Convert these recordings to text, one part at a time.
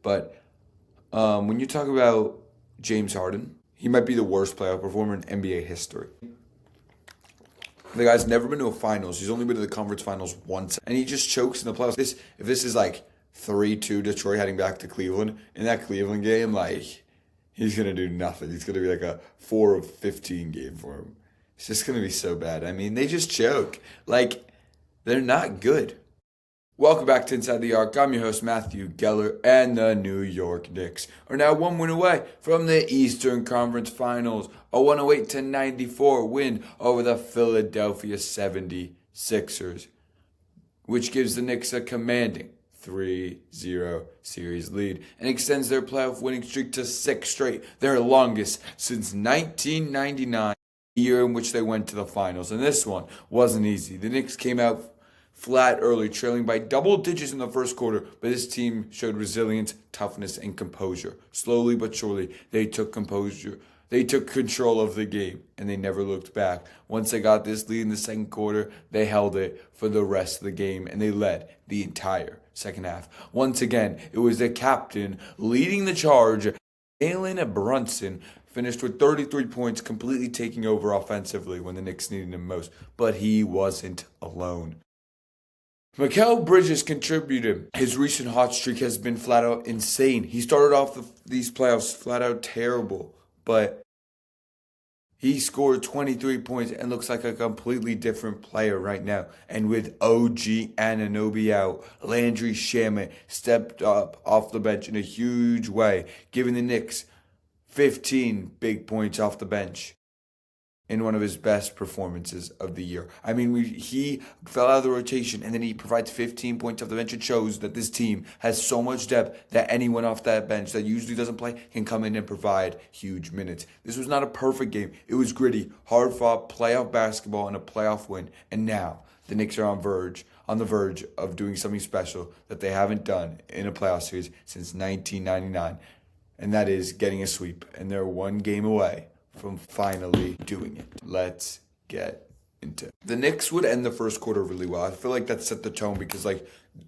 But when you talk about James Harden, he might be the worst playoff performer in NBA history. The guy's never been to a finals. He's only been to the conference finals once, and he just chokes in the playoffs. If this is like 3-2 Detroit heading back to Cleveland, in that Cleveland game, like, he's going to do nothing. He's going to be like a 4 of 15 game for him. It's just going to be so bad. I mean, they just choke. Like, they're not good. Welcome back to Inside the Arc. I'm your host, Matthew Geller, and the New York Knicks are now 1 win away from the Eastern Conference Finals. A 108-94 win over the Philadelphia 76ers, which gives the Knicks a commanding 3-0 series lead and extends their playoff winning streak to 6 straight, their longest since 1999, the year in which they went to the finals. And this one wasn't easy. The Knicks came out flat early, trailing by double digits in the first quarter, but this team showed resilience, toughness, and composure. Slowly but surely, they took control of the game, and they never looked back. Once they got this lead in the second quarter, they held it for the rest of the game, and they led the entire second half. Once again, it was the captain leading the charge. Jalen Brunson finished with 33 points, completely taking over offensively when the Knicks needed him most, but he wasn't alone. Mikal Bridges contributed. His recent hot streak has been flat out insane. He started off these playoffs flat out terrible, but he scored 23 points and looks like a completely different player right now. And with OG Anunoby out, Landry Shamet stepped up off the bench in a huge way, giving the Knicks 15 big points off the bench in one of his best performances of the year. I mean, he fell out of the rotation, and then he provides 15 points off the bench. It shows that this team has so much depth that anyone off that bench that usually doesn't play can come in and provide huge minutes. This was not a perfect game. It was gritty, hard-fought playoff basketball and a playoff win. And now the Knicks are on the verge of doing something special that they haven't done in a playoff series since 1999, and that is getting a sweep. And they're one game away from finally doing it. Let's get into it. The Knicks would end the first quarter really well. I feel like that set the tone because, like,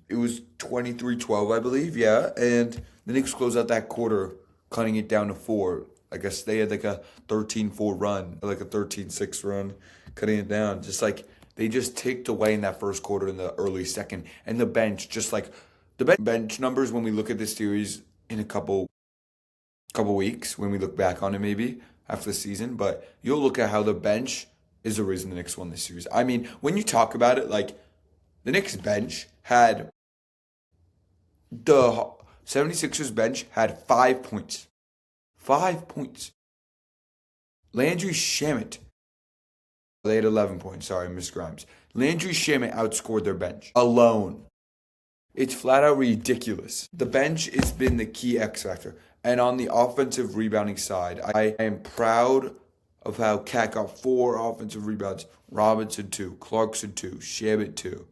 it was 23-12, I believe, yeah. And the Knicks closed out that quarter, cutting it down to 4. I guess they had like a 13-4 run, or like a 13-6 run, cutting it down. Just like they just ticked away in that first quarter in the early second. And the bench, just like the bench numbers when we look at this series in a couple weeks, when we look back on it maybe, after the season, but you'll look at how the bench is the reason the Knicks won this series. I mean, when you talk about it, like, the Knicks bench had, the 76ers bench had 5 points. 5 points. Landry Shamet, they had 11 points, sorry, Miss Grimes. Landry Shamet outscored their bench alone. It's flat out ridiculous. The bench has been the key X factor. And on the offensive rebounding side, I am proud of how Cat got 4 offensive rebounds. Robinson 2, Clarkson 2, Shamet 2.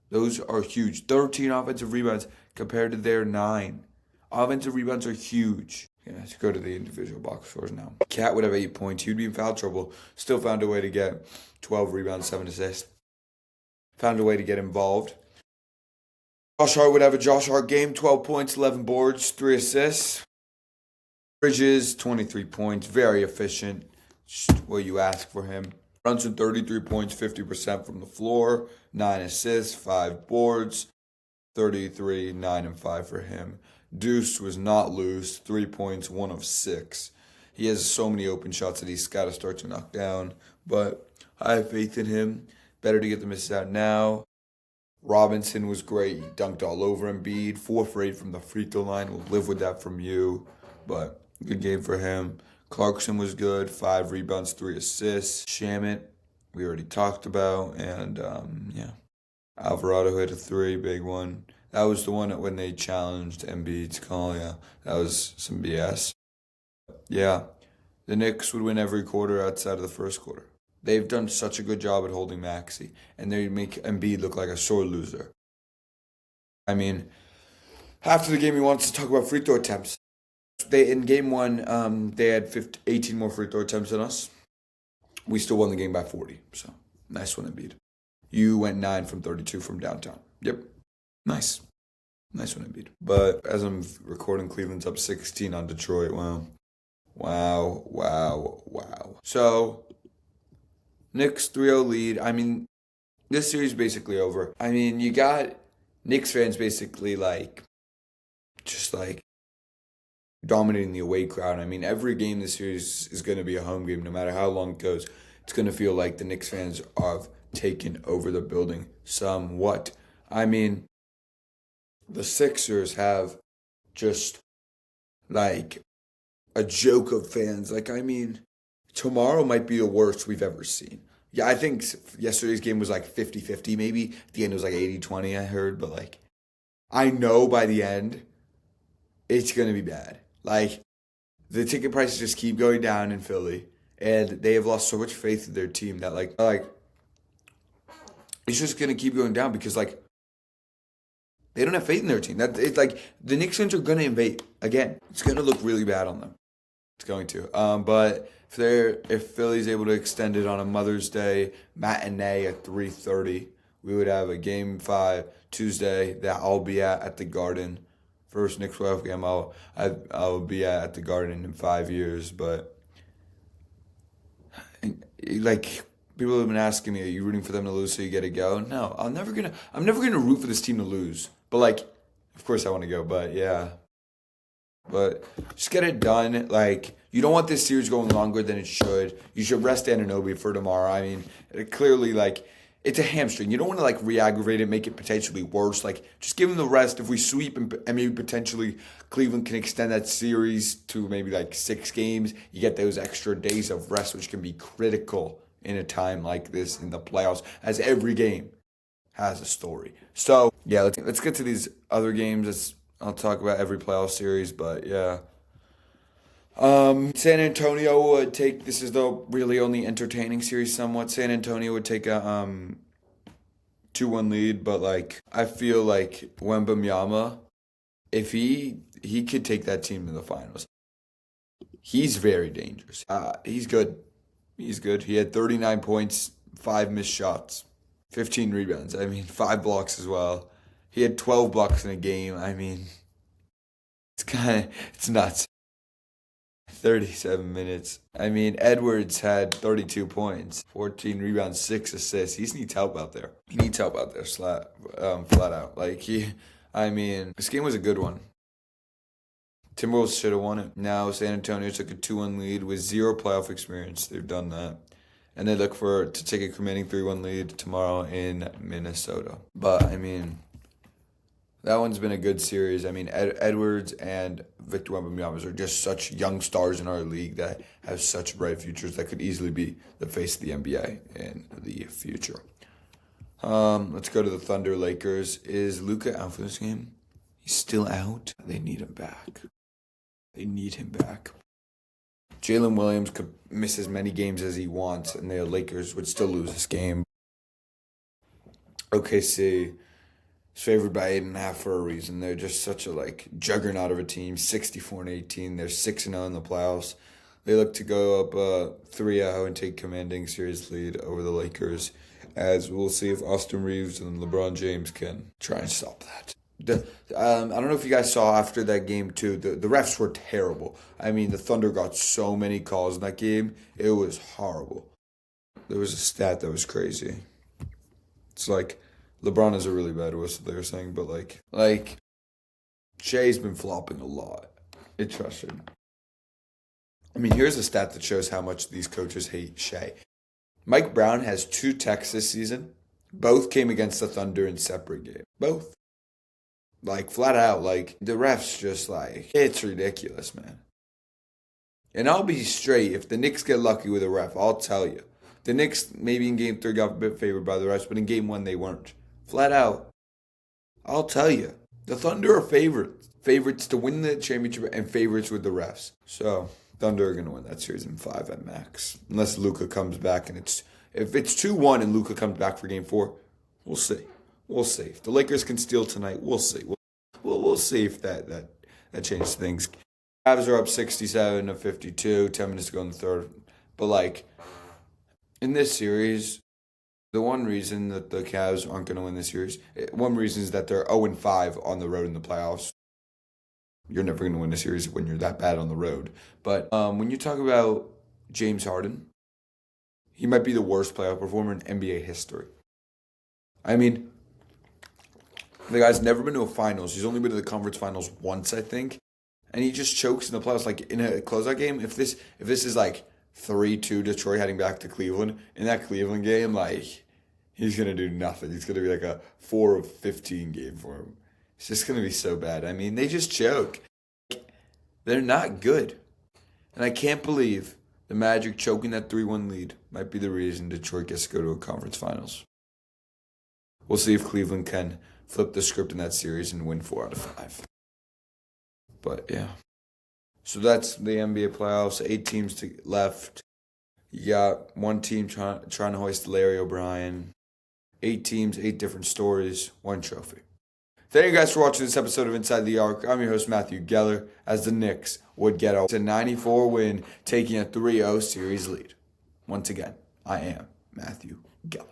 Those are huge. 13 offensive rebounds compared to their 9. Offensive rebounds are huge. Yeah, let's go to the individual box scores now. Cat would have 8 points. He would be in foul trouble. Still found a way to get 12 rebounds, 7 assists. Found a way to get involved. Josh Hart would have a Josh Hart game. 12 points, 11 boards, 3 assists. Bridges, 23 points, very efficient, just what you ask for him. Brunson, 33 points, 50% from the floor, 9 assists, 5 boards, 33, 9 and 5 for him. Deuce was not loose, 3 points, 1 of 6. He has so many open shots that he's got to start to knock down, but I have faith in him. Better to get the misses out now. Robinson was great. He dunked all over Embiid, 4 for 8 from the free throw line. We'll live with that from you, but good game for him. Clarkson was good, 5 rebounds, 3 assists. Shamet, we already talked about, and yeah. Alvarado hit a 3, big one. That was the one when they challenged Embiid's call, yeah. That was some BS. Yeah, the Knicks would win every quarter outside of the first quarter. They've done such a good job at holding Maxey, and they make Embiid look like a sore loser. I mean, after the game, he wants to talk about free throw attempts. In game 1, they had 18 more free throw attempts than us. We still won the game by 40, so nice one, Embiid. You went 9 from 32 from downtown. Yep, nice. Nice one, Embiid. But as I'm recording, Cleveland's up 16 on Detroit. Wow. Wow, wow, wow. So, Knicks 3-0 lead. I mean, this series is basically over. I mean, you got Knicks fans basically just dominating the away crowd. I mean, every game this series is going to be a home game, no matter how long it goes. It's going to feel like the Knicks fans have taken over the building somewhat. I mean, the Sixers have just like a joke of fans. I mean, tomorrow might be the worst we've ever seen. Yeah, I think yesterday's game was like 50-50 maybe. At the end it was like 80-20, I heard, but I know by the end it's going to be bad. The ticket prices just keep going down in Philly, and they have lost so much faith in their team that it's just going to keep going down because they don't have faith in their team. That it's the Knicks fans are going to invade again. It's going to look really bad on them. It's going to. But if Philly's able to extend it on a Mother's Day matinee at 3:30, we would have a Game 5 Tuesday that I'll be at the Garden. First Knicks playoff game I'll be at the Garden in 5 years. But people have been asking me, are you rooting for them to lose so you get to go? No, I'm never gonna root for this team to lose. But of course I want to go. But yeah. But just get it done. You don't want this series going longer than it should. You should rest Anunoby for tomorrow. I mean, clearly, it's a hamstring. You don't want to, re-aggravate it, make it potentially worse. Just give him the rest. If we sweep and maybe potentially Cleveland can extend that series to maybe, 6 games, you get those extra days of rest, which can be critical in a time like this in the playoffs, as every game has a story. So, yeah, let's get to these other games. I'll talk about every playoff series, but yeah. San Antonio would take, this is the really only entertaining series somewhat. San Antonio would take a 2-1 lead, but I feel like Wembanyama, if he could take that team to the finals. He's very dangerous. He's good. He's good. He had 39 points, 5 missed shots, 15 rebounds. I mean, 5 blocks as well. He had 12 blocks in a game. I mean, it's nuts. 37 minutes. I mean, Edwards had 32 points, 14 rebounds, 6 assists. He needs help out there. He needs help out there, flat out. This game was a good one. Timberwolves should have won it. Now San Antonio took a 2-1 lead with 0 playoff experience. They've done that. And they look to take a commanding 3-1 lead tomorrow in Minnesota. But, that one's been a good series. Edwards and Victor Wembanyama are just such young stars in our league that have such bright futures that could easily be the face of the NBA in the future. Let's go to the Thunder Lakers. Is Luka out for this game? He's still out. They need him back. Jalen Williams could miss as many games as he wants, and the Lakers would still lose this game. OKC is favored by 8.5 for a reason. They're just such a juggernaut of a team. 64-18. They're 6-0 in the playoffs. They look to go up 3-0 and take commanding series lead over the Lakers. As we'll see if Austin Reeves and LeBron James can try and stop that. I don't know if you guys saw after that game too. The refs were terrible. The Thunder got so many calls in that game. It was horrible. There was a stat that was crazy. It's LeBron is a really bad whistle, they were saying, but Shea's been flopping a lot. It's frustrating. Here's a stat that shows how much these coaches hate Shea. Mike Brown has 2 techs this season. Both came against the Thunder in separate games. Both. Flat out, the refs just, it's ridiculous, man. And I'll be straight, if the Knicks get lucky with a ref, I'll tell you. The Knicks, maybe in Game 3, got a bit favored by the refs, but in Game 1, they weren't. Flat out. I'll tell you. The Thunder are favorites. Favorites to win the championship and favorites with the refs. So, Thunder are going to win that series in 5 at max. Unless Luka comes back and if it's 2-1 and Luka comes back for Game 4, we'll see. We'll see. If the Lakers can steal tonight, we'll see. We'll see if that changes things. Cavs are up 67-52, 10 minutes to go in the third. But in this series, The one reason that the Cavs aren't going to win this series, one reason is that they're 0-5 on the road in the playoffs. You're never going to win a series when you're that bad on the road. But when you talk about James Harden, he might be the worst playoff performer in NBA history. I mean, the guy's never been to a finals. He's only been to the conference finals once, I think. And he just chokes in the playoffs. Like in a closeout game, if this is like 3-2 Detroit heading back to Cleveland, in that Cleveland game, like he's gonna do nothing. He's gonna be like a 4 of 15 game for him. It's just gonna be so bad. I mean, they just choke. They're not good. And I can't believe the Magic choking that 3-1 lead might be the reason Detroit gets to go to a conference finals. We'll see if Cleveland can flip the script in that series and win 4 out of 5. But yeah. So that's the NBA playoffs. 8 teams left. You got one team trying to hoist Larry O'Brien. 8 teams, 8 different stories, 1 trophy. Thank you guys for watching this episode of Inside the York. I'm your host, Matthew Geller, as the Knicks would get a 94 win, taking a 3-0 series lead. Once again, I am Matthew Geller.